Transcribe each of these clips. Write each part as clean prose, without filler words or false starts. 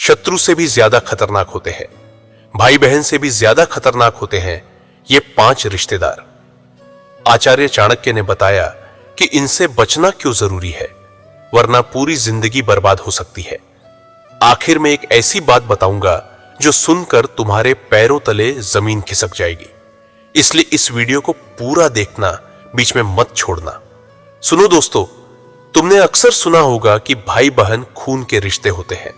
शत्रु से भी ज्यादा खतरनाक होते हैं, भाई बहन से भी ज्यादा खतरनाक होते हैं ये 5 रिश्तेदार। आचार्य चाणक्य ने बताया कि इनसे बचना क्यों जरूरी है, वरना पूरी जिंदगी बर्बाद हो सकती है। आखिर में एक ऐसी बात बताऊंगा जो सुनकर तुम्हारे पैरों तले जमीन खिसक जाएगी, इसलिए इस वीडियो को पूरा देखना, बीच में मत छोड़ना। सुनो दोस्तों, तुमने अक्सर सुना होगा कि भाई बहन खून के रिश्ते होते हैं,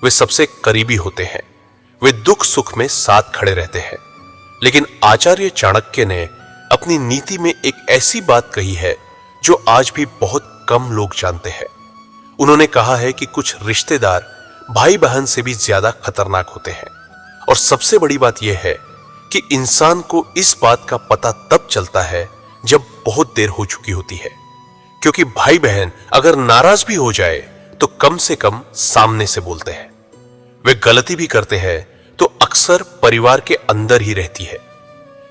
वे सबसे करीबी होते हैं, वे दुख सुख में साथ खड़े रहते हैं। लेकिन आचार्य चाणक्य ने अपनी नीति में एक ऐसी बात कही है जो आज भी बहुत कम लोग जानते हैं। उन्होंने कहा है कि कुछ रिश्तेदार भाई बहन से भी ज्यादा खतरनाक होते हैं, और सबसे बड़ी बात यह है कि इंसान को इस बात का पता तब चलता है जब बहुत देर हो चुकी होती है। क्योंकि भाई बहन अगर नाराज भी हो जाए तो कम से कम सामने से बोलते हैं, वे गलती भी करते हैं तो अक्सर परिवार के अंदर ही रहती है।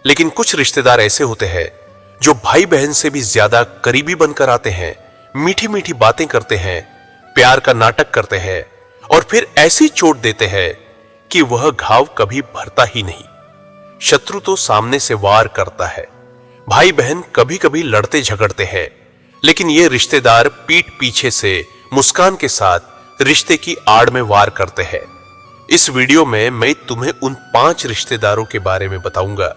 लेकिन कुछ रिश्तेदार ऐसे होते हैं जो भाई बहन से भी ज्यादा करीबी बनकर आते हैं, मीठी मीठी बातें करते हैं, प्यार का नाटक करते हैं, और फिर ऐसी चोट देते हैं कि वह घाव कभी भरता ही नहीं। शत्रु तो सामने से वार करता है, भाई बहन कभी कभी लड़ते झगड़ते हैं, लेकिन ये रिश्तेदार पीठ पीछे से मुस्कान के साथ रिश्ते की आड़ में वार करते हैं। इस वीडियो में मैं तुम्हें उन 5 रिश्तेदारों के बारे में बताऊंगा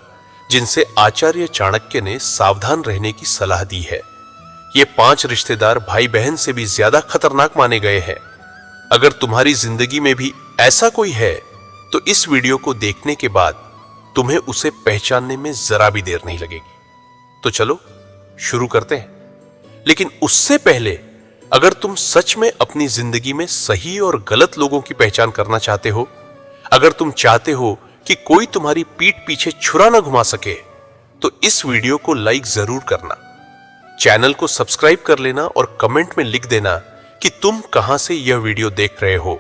जिनसे आचार्य चाणक्य ने सावधान रहने की सलाह दी है। ये 5 रिश्तेदार भाई बहन से भी ज्यादा खतरनाक माने गए हैं। अगर तुम्हारी जिंदगी में भी ऐसा कोई है तो इस वीडियो को देखने के बाद तुम्हें उसे पहचानने में जरा भी देर नहीं लगेगी। तो चलो शुरू करते हैं। लेकिन उससे पहले, अगर तुम सच में अपनी जिंदगी में सही और गलत लोगों की पहचान करना चाहते हो, अगर तुम चाहते हो कि कोई तुम्हारी पीठ पीछे छुरा ना घुमा सके, तो इस वीडियो को लाइक जरूर करना, चैनल को सब्सक्राइब कर लेना और कमेंट में लिख देना कि तुम कहां से यह वीडियो देख रहे हो,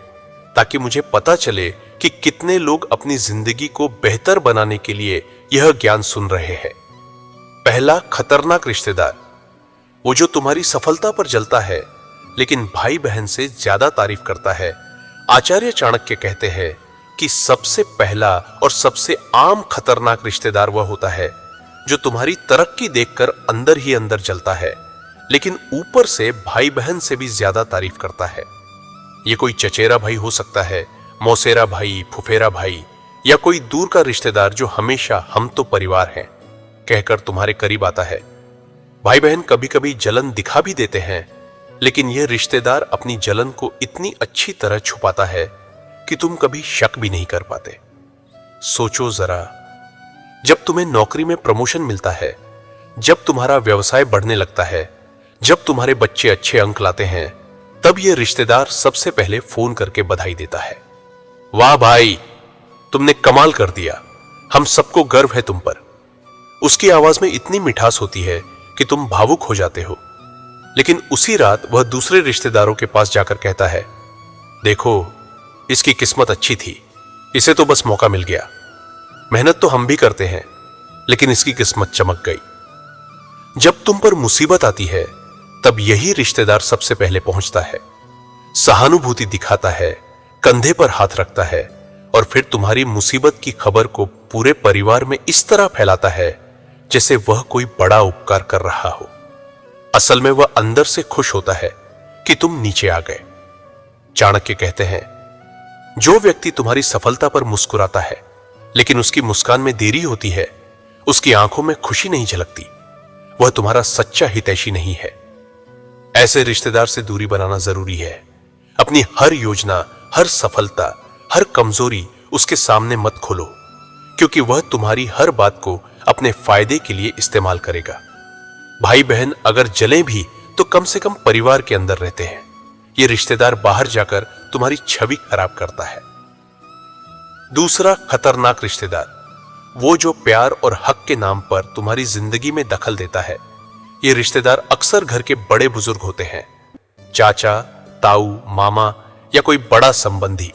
ताकि मुझे पता चले कि कितने लोग अपनी जिंदगी को बेहतर बनाने के लिए यह ज्ञान सुन रहे हैं। पहला खतरनाक रिश्तेदार, वो जो तुम्हारी सफलता पर जलता है लेकिन भाई बहन से ज्यादा तारीफ करता है। आचार्य चाणक्य कहते हैं कि सबसे पहला और सबसे आम खतरनाक रिश्तेदार वह होता है जो तुम्हारी तरक्की देखकर अंदर ही अंदर जलता है, लेकिन ऊपर से भाई बहन से भी ज्यादा तारीफ करता है। यह कोई चचेरा भाई हो सकता है, मौसेरा भाई, फुफेरा भाई, या कोई दूर का रिश्तेदार जो हमेशा हम तो परिवार हैं कहकर तुम्हारे करीब आता है। भाई बहन कभी कभी जलन दिखा भी देते हैं, लेकिन यह रिश्तेदार अपनी जलन को इतनी अच्छी तरह छुपाता है कि तुम कभी शक भी नहीं कर पाते। सोचो जरा, जब तुम्हें नौकरी में प्रमोशन मिलता है, जब तुम्हारा व्यवसाय बढ़ने लगता है, जब तुम्हारे बच्चे अच्छे अंक लाते हैं, तब यह रिश्तेदार सबसे पहले फोन करके बधाई देता है। वाह भाई, तुमने कमाल कर दिया, हम सबको गर्व है तुम पर। उसकी आवाज में इतनी मिठास होती है कि तुम भावुक हो जाते हो। लेकिन उसी रात वह दूसरे रिश्तेदारों के पास जाकर कहता है, देखो, इसकी किस्मत अच्छी थी, इसे तो बस मौका मिल गया। मेहनत तो हम भी करते हैं, लेकिन इसकी किस्मत चमक गई। जब तुम पर मुसीबत आती है, तब यही रिश्तेदार सबसे पहले पहुंचता है, सहानुभूति दिखाता है, कंधे पर हाथ रखता है, और फिर तुम्हारी मुसीबत की खबर को पूरे परिवार में इस तरह फैलाता है जैसे वह कोई बड़ा उपकार कर रहा हो। असल में वह अंदर से खुश होता है कि तुम नीचे आ गए। चाणक्य कहते हैं, जो व्यक्ति तुम्हारी सफलता पर मुस्कुराता है लेकिन उसकी मुस्कान में देरी होती है, उसकी आंखों में खुशी नहीं झलकती, वह तुम्हारा सच्चा हितैषी नहीं है। ऐसे रिश्तेदार से दूरी बनाना जरूरी है। अपनी हर योजना, हर सफलता, हर कमजोरी उसके सामने मत खोलो, क्योंकि वह तुम्हारी हर बात को अपने फायदे के लिए इस्तेमाल करेगा। भाई बहन अगर जले भी तो कम से कम परिवार के अंदर रहते हैं। यह रिश्तेदार बाहर जाकर तुम्हारी छवि खराब करता है। दूसरा खतरनाक रिश्तेदार, वो जो प्यार और हक के नाम पर तुम्हारी जिंदगी में दखल देता है। ये रिश्तेदार अक्सर घर के बड़े बुजुर्ग होते हैं, चाचा, ताऊ, मामा या कोई बड़ा संबंधी।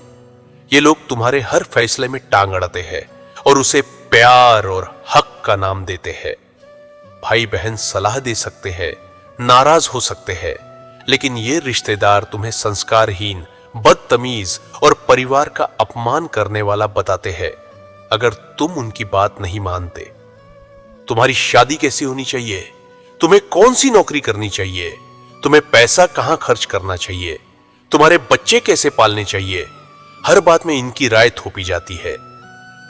ये लोग तुम्हारे हर फैसले में टांग अड़ाते हैं और उसे प्यार और हक का नाम देते हैं। भाई बहन सलाह दे सकते हैं, नाराज हो सकते हैं, लेकिन ये रिश्तेदार तुम्हें संस्कारहीन, बदतमीज और परिवार का अपमान करने वाला बताते हैं अगर तुम उनकी बात नहीं मानते। तुम्हारी शादी कैसी होनी चाहिए, तुम्हें कौन सी नौकरी करनी चाहिए, तुम्हें पैसा कहां खर्च करना चाहिए, तुम्हारे बच्चे कैसे पालने चाहिए, हर बात में इनकी राय थोपी जाती है।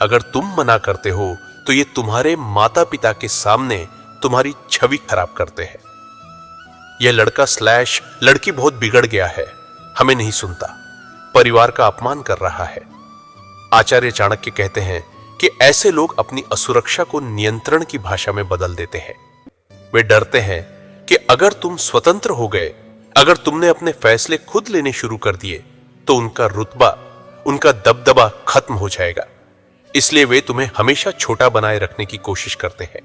अगर तुम मना करते हो तो ये तुम्हारे माता पिता के सामने तुम्हारी छवि खराब करते हैं। यह लड़का स्लैश लड़की बहुत बिगड़ गया है, हमें नहीं सुनता, परिवार का अपमान कर रहा है। आचार्य चाणक्य कहते हैं कि ऐसे लोग अपनी असुरक्षा को नियंत्रण की भाषा में बदल देते हैं। वे डरते हैं कि अगर तुम स्वतंत्र हो गए, अगर तुमने अपने फैसले खुद लेने शुरू कर दिए तो उनका रुतबा, उनका दबदबा खत्म हो जाएगा। इसलिए वे तुम्हें हमेशा छोटा बनाए रखने की कोशिश करते हैं।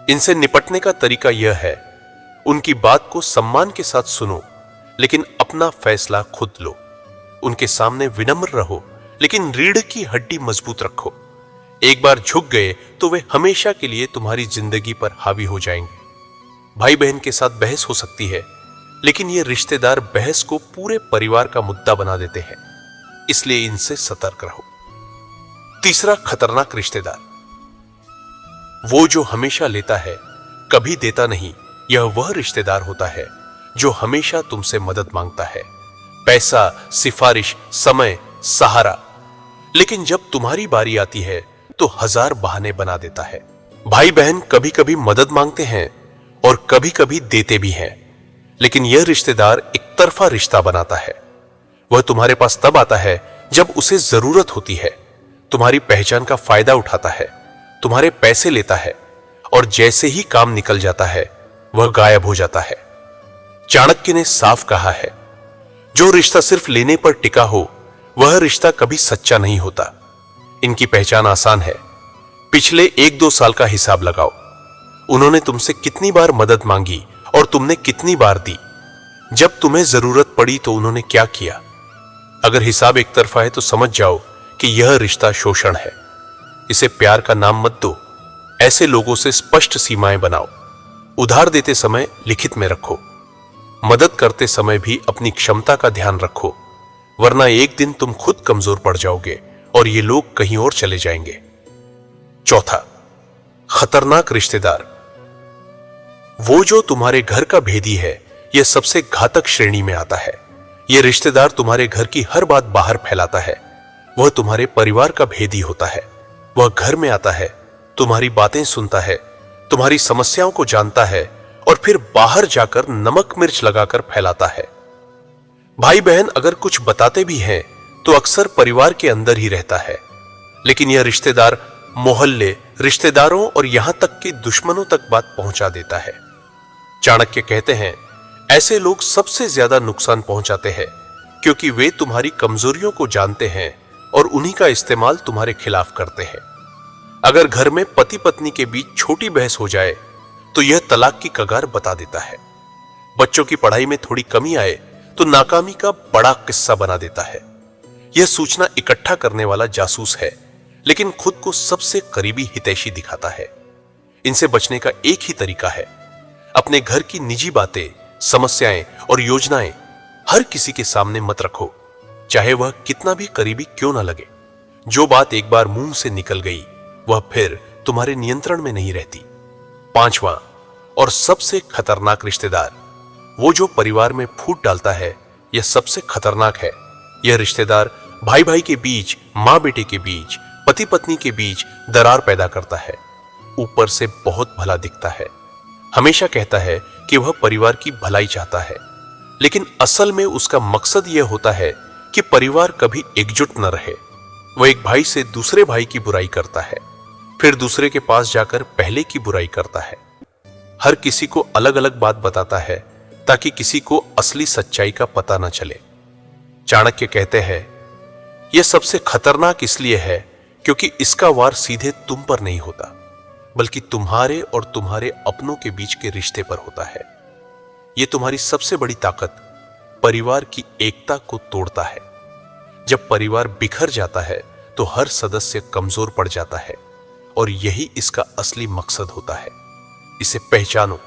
इनसे निपटने का तरीका यह है, उनकी बात को सम्मान के साथ सुनो लेकिन अपना फैसला खुद लो। उनके सामने विनम्र रहो लेकिन रीढ़ की हड्डी मजबूत रखो। एक बार झुक गए तो वे हमेशा के लिए तुम्हारी जिंदगी पर हावी हो जाएंगे। भाई बहन के साथ बहस हो सकती है लेकिन ये रिश्तेदार बहस को पूरे परिवार का मुद्दा बना देते हैं, इसलिए इनसे सतर्क रहो। तीसरा खतरनाक रिश्तेदार, वो जो हमेशा लेता है कभी देता नहीं। यह वह रिश्तेदार होता है जो हमेशा तुमसे मदद मांगता है, पैसा, सिफारिश, समय, सहारा, लेकिन जब तुम्हारी बारी आती है तो हजार बहाने बना देता है। भाई बहन कभी कभी मदद मांगते हैं और कभी कभी देते भी हैं, लेकिन यह रिश्तेदार एक तरफा रिश्ता बनाता है। वह तुम्हारे पास तब आता है जब उसे जरूरत होती है, तुम्हारी पहचान का फायदा उठाता है, तुम्हारे पैसे लेता है और जैसे ही काम निकल जाता है वह गायब हो जाता है। चाणक्य ने साफ कहा है, जो रिश्ता सिर्फ लेने पर टिका हो वह रिश्ता कभी सच्चा नहीं होता। इनकी पहचान आसान है, पिछले 1-2 साल का हिसाब लगाओ। उन्होंने तुमसे कितनी बार मदद मांगी और तुमने कितनी बार दी? जब तुम्हें जरूरत पड़ी तो उन्होंने क्या किया? अगर हिसाब एक तरफा है तो समझ जाओ कि यह रिश्ता शोषण है। इसे प्यार का नाम मत दो। ऐसे लोगों से स्पष्ट सीमाएं बनाओ। उधार देते समय लिखित में रखो। मदद करते समय भी अपनी क्षमता का ध्यान रखो, वरना एक दिन तुम खुद कमजोर पड़ जाओगे और ये लोग कहीं और चले जाएंगे। चौथा खतरनाक रिश्तेदार, वो जो तुम्हारे घर का भेदी है, यह सबसे घातक श्रेणी में आता है। यह रिश्तेदार तुम्हारे घर की हर बात बाहर फैलाता है। वह तुम्हारे परिवार का भेदी होता है। वह घर में आता है, तुम्हारी बातें सुनता है, तुम्हारी समस्याओं को जानता है और फिर बाहर जाकर नमक मिर्च लगाकर फैलाता है। भाई बहन अगर कुछ बताते भी हैं तो अक्सर परिवार के अंदर ही रहता है, लेकिन यह रिश्तेदार मोहल्ले, रिश्तेदारों और यहां तक कि दुश्मनों तक बात पहुंचा देता है। चाणक्य कहते हैं, ऐसे लोग सबसे ज्यादा नुकसान पहुंचाते हैं क्योंकि वे तुम्हारी कमजोरियों को जानते हैं और उन्हीं का इस्तेमाल तुम्हारे खिलाफ करते हैं। अगर घर में पति पत्नी के बीच छोटी बहस हो जाए तो यह तलाक की कगार बता देता है। बच्चों की पढ़ाई में थोड़ी कमी आए तो नाकामी का बड़ा किस्सा बना देता है। यह सूचना इकट्ठा करने वाला जासूस है, लेकिन खुद को सबसे करीबी हितैषी दिखाता है। इनसे बचने का एक ही तरीका है, अपने घर की निजी बातें, समस्याएं और योजनाएं हर किसी के सामने मत रखो, चाहे वह कितना भी करीबी क्यों ना लगे। जो बात एक बार मुंह से निकल गई वह फिर तुम्हारे नियंत्रण में नहीं रहती। पांचवा और सबसे खतरनाक रिश्तेदार, वो जो परिवार में फूट डालता है, यह सबसे खतरनाक है। यह रिश्तेदार भाई भाई के बीच, मां बेटे के बीच, पति पत्नी के बीच दरार पैदा करता है। ऊपर से बहुत भला दिखता है, हमेशा कहता है कि वह परिवार की भलाई चाहता है, लेकिन असल में उसका मकसद यह होता है कि परिवार कभी एकजुट न रहे। वह एक भाई से दूसरे भाई की बुराई करता है, फिर दूसरे के पास जाकर पहले की बुराई करता है। हर किसी को अलग अलग बात बताता है ताकि किसी को असली सच्चाई का पता न चले। चाणक्य कहते हैं, यह सबसे खतरनाक इसलिए है क्योंकि इसका वार सीधे तुम पर नहीं होता, बल्कि तुम्हारे और तुम्हारे अपनों के बीच के रिश्ते पर होता है। यह तुम्हारी सबसे बड़ी ताकत, परिवार की एकता को तोड़ता है। जब परिवार बिखर जाता है तो हर सदस्य कमजोर पड़ जाता है और यही इसका असली मकसद होता है। इसे पहचानो,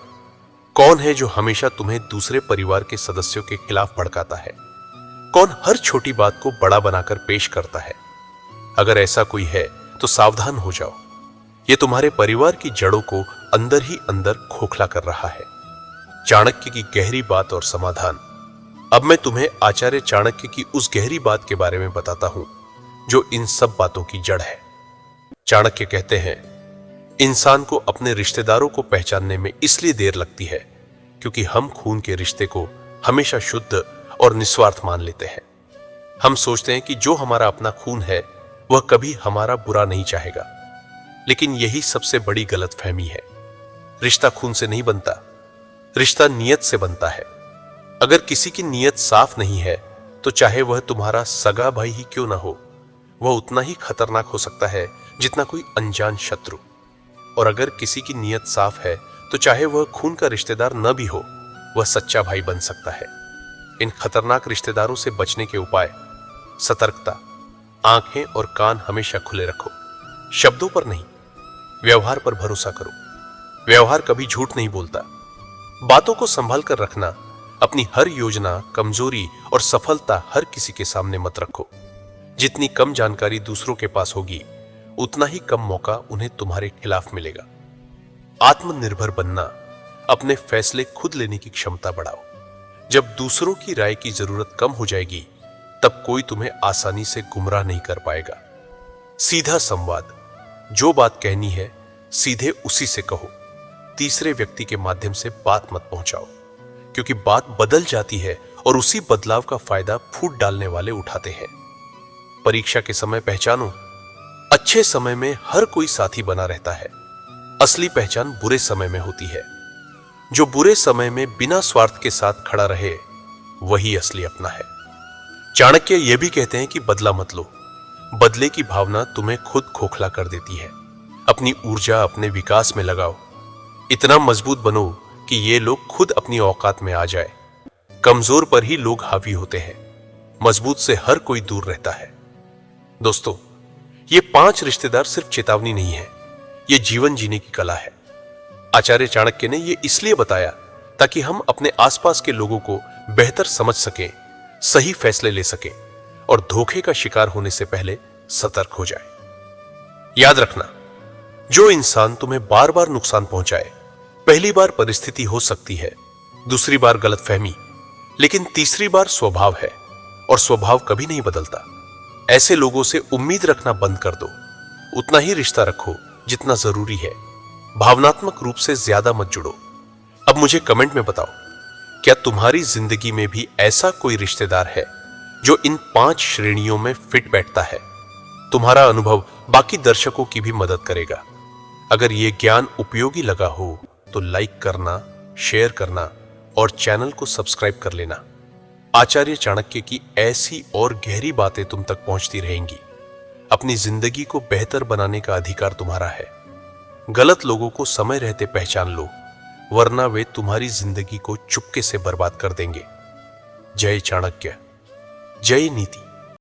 कौन है जो हमेशा तुम्हें दूसरे परिवार के सदस्यों के खिलाफ भड़काता है, कौन हर छोटी बात को बड़ा बनाकर पेश करता है? अगर ऐसा कोई है तो सावधान हो जाओ, ये तुम्हारे परिवार की जड़ों को अंदर ही अंदर खोखला कर रहा है। चाणक्य की गहरी बात और समाधान। अब मैं तुम्हें आचार्य चाणक्य की उस गहरी बात के बारे में बताता हूं जो इन सब बातों की जड़ है। चाणक्य कहते हैं, इंसान को अपने रिश्तेदारों को पहचानने में इसलिए देर लगती है क्योंकि हम खून के रिश्ते को हमेशा शुद्ध और निस्वार्थ मान लेते हैं। हम सोचते हैं कि जो हमारा अपना खून है वह कभी हमारा बुरा नहीं चाहेगा, लेकिन यही सबसे बड़ी गलतफहमी है। रिश्ता खून से नहीं बनता, रिश्ता नीयत से बनता है। अगर किसी की नीयत साफ नहीं है तो चाहे वह तुम्हारा सगा भाई ही क्यों ना हो, वह उतना ही खतरनाक हो सकता है जितना कोई अनजान शत्रु। और अगर किसी की नीयत साफ है तो चाहे वह खून का रिश्तेदार न भी हो, वह सच्चा भाई बन सकता है। इन खतरनाक रिश्तेदारों से बचने के उपाय: सतर्कता, आंखें और कान हमेशा खुले रखो। शब्दों पर नहीं, व्यवहार पर भरोसा करो। व्यवहार कभी झूठ नहीं बोलता। बातों को संभाल कर रखना। अपनी हर योजना, कमजोरी और सफलता हर किसी के सामने मत रखो। जितनी कम जानकारी दूसरों के पास होगी, उतना ही कम मौका उन्हें तुम्हारे खिलाफ मिलेगा। आत्मनिर्भर बनना। अपने फैसले खुद लेने की क्षमता बढ़ाओ। जब दूसरों की राय की जरूरत कम हो जाएगी, तब कोई तुम्हें आसानी से गुमराह नहीं कर पाएगा। सीधा संवाद। जो बात कहनी है सीधे उसी से कहो। तीसरे व्यक्ति के माध्यम से बात मत पहुंचाओ, क्योंकि बात बदल जाती है और उसी बदलाव का फायदा फूट डालने वाले उठाते हैं। परीक्षा के समय पहचानो। अच्छे समय में हर कोई साथी बना रहता है। असली पहचान बुरे समय में होती है। जो बुरे समय में बिना स्वार्थ के साथ खड़ा रहे, वही असली अपना है। चाणक्य यह भी कहते हैं कि बदला मत लो। बदले की भावना तुम्हें खुद खोखला कर देती है। अपनी ऊर्जा अपने विकास में लगाओ। इतना मजबूत बनो कि ये लोग खुद अपनी औकात में आ जाए। कमजोर पर ही लोग हावी होते हैं, मजबूत से हर कोई दूर रहता है। दोस्तों, ये 5 रिश्तेदार सिर्फ चेतावनी नहीं है, ये जीवन जीने की कला है। आचार्य चाणक्य ने ये इसलिए बताया ताकि हम अपने आसपास के लोगों को बेहतर समझ सकें, सही फैसले ले सकें और धोखे का शिकार होने से पहले सतर्क हो जाए। याद रखना, जो इंसान तुम्हें बार बार नुकसान पहुंचाए, पहली बार परिस्थिति हो सकती है, दूसरी बार गलतफहमी, लेकिन तीसरी बार स्वभाव है, और स्वभाव कभी नहीं बदलता। ऐसे लोगों से उम्मीद रखना बंद कर दो। उतना ही रिश्ता रखो जितना जरूरी है। भावनात्मक रूप से ज्यादा मत जुड़ो। अब मुझे कमेंट में बताओ, क्या तुम्हारी जिंदगी में भी ऐसा कोई रिश्तेदार है जो इन 5 श्रेणियों में फिट बैठता है? तुम्हारा अनुभव बाकी दर्शकों की भी मदद करेगा। अगर यह ज्ञान उपयोगी लगा हो तो लाइक करना, शेयर करना और चैनल को सब्सक्राइब कर लेना। आचार्य चाणक्य की ऐसी और गहरी बातें तुम तक पहुंचती रहेंगी। अपनी जिंदगी को बेहतर बनाने का अधिकार तुम्हारा है। गलत लोगों को समय रहते पहचान लो, वरना वे तुम्हारी जिंदगी को चुपके से बर्बाद कर देंगे। जय चाणक्य, जय नीति।